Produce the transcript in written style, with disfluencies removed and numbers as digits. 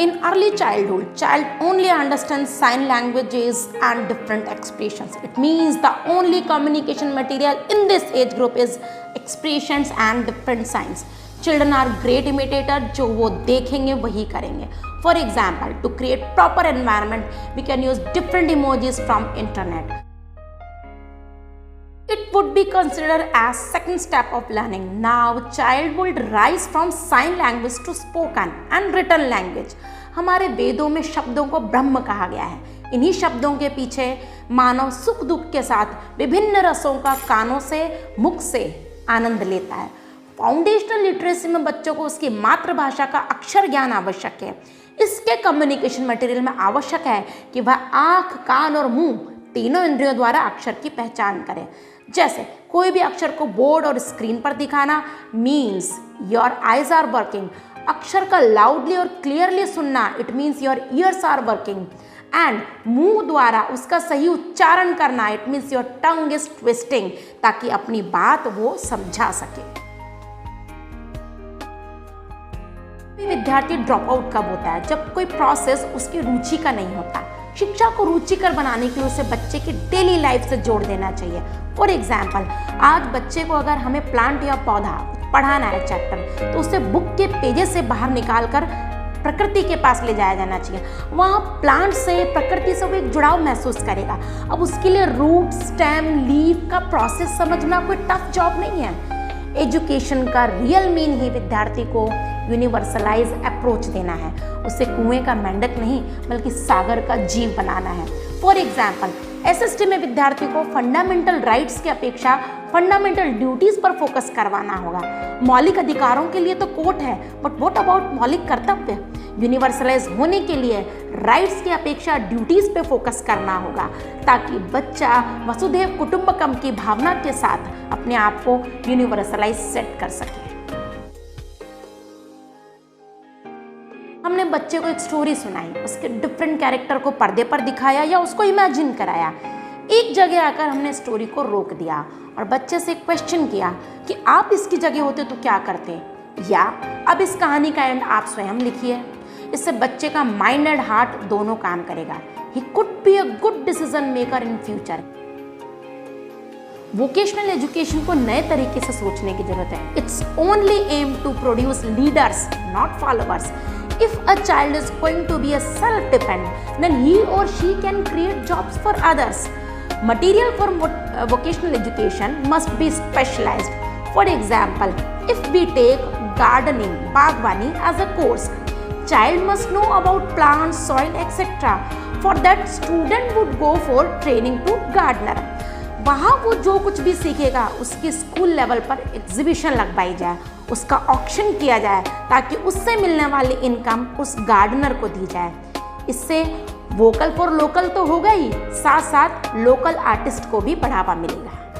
In early childhood, child only understands sign languages and different expressions. It means the only communication material in this age group is expressions and different signs. Children are great imitator, जो वो देखेंगे वही करेंगे. For example, to create proper environment, we can use different emojis from internet. It would be considered as second step of learning. Now, child would rise from sign language to spoken and written language. हमारे वेदों में शब्दों को ब्रह्म कहा गया है. इन्हीं शब्दों के पीछे मानव सुख दुख के साथ विभिन्न रसों का कानों से मुख से आनंद लेता है. फाउंडेशनल लिटरेसी में बच्चों को उसकी मातृभाषा का अक्षर ज्ञान आवश्यक है. इसके कम्युनिकेशन मटेरियल में आवश्यक है कि वह आँख, कान और मुंह तीनों इंद्रियों द्वारा अक्षर की पहचान करें. जैसे कोई भी अक्षर को बोर्ड और स्क्रीन पर दिखाना means your eyes are working. अक्षर का लाउडली और क्लियरली सुनना, it means your ears are working. And मुंह द्वारा उसका सही उच्चारण करना, it means your tongue is twisting, ताकि अपनी बात वो समझा सके. विद्यार्थी ड्रॉप आउट कब होता है? जब कोई प्रोसेस उसकी रुचि का नहीं होता. शिक्षा को रुचिकर बनाने के लिए उसे बच्चे की डेली लाइफ से जोड़ देना चाहिए. फॉर एग्जाम्पल, आज बच्चे को अगर हमें प्लांट या पौधा पढ़ाना है चैप्टर, तो उसे बुक के पेजेस से बाहर निकाल कर प्रकृति के पास ले जाया जाना चाहिए. वहाँ प्लांट से, प्रकृति से वो एक जुड़ाव महसूस करेगा. अब उसके लिए रूट, स्टेम, लीफ का प्रोसेस समझना कोई टफ जॉब नहीं है. एजुकेशन का रियल मीन ही विद्यार्थी को यूनिवर्सलाइज अप्रोच देना है. उसे कुएं का मेंढक नहीं बल्कि सागर का जीव बनाना है. फॉर एग्जाम्पल, एसएसटी में विद्यार्थी को फंडामेंटल राइट्स की अपेक्षा फंडामेंटल ड्यूटीज पर फोकस करवाना होगा. मौलिक अधिकारों के लिए तो कोर्ट है, बट व्हाट अबाउट मौलिक कर्तव्य? यूनिवर्सलाइज होने के लिए राइट्स की अपेक्षा ड्यूटीज पे फोकस करना होगा, ताकि बच्चा वसुधैव कुटुंबकम की भावना के साथ अपने आप को यूनिवर्सलाइज सेट कर सके. हमने बच्चे को एक स्टोरी सुनाई, उसके डिफरेंट कैरेक्टर को पर्दे पर दिखाया या उसको इमेजिन कराया. एक जगह आकर हमने स्टोरी को रोक दिया और बच्चे से क्वेश्चन किया कि आप इसकी जगह होते तो क्या करते, या अब इस कहानी का एंड आप स्वयं लिखिए. इससे बच्चे का माइंड एंड हार्ट दोनों काम करेगा. He could be a good decision maker in future. Vocational education को नए तरीके से सोचने की जरूरत है. It's only aim to produce leaders, not followers. If a child is going to be a self-dependent, then he or she can create jobs for others. Material for vocational education must be specialized. For example, if we take gardening, बागवानी as a course, child must know about plants, soil, etc. For that, student would go for training to gardener. वहाँ वो जो कुछ भी सीखेगा उसकी school level पर exhibition लगवाई जाए, उसका ऑक्शन किया जाए, ताकि उससे मिलने वाली इनकम उस गार्डनर को दी जाए. इससे वोकल फॉर लोकल तो होगा ही, साथ साथ लोकल आर्टिस्ट को भी बढ़ावा मिलेगा.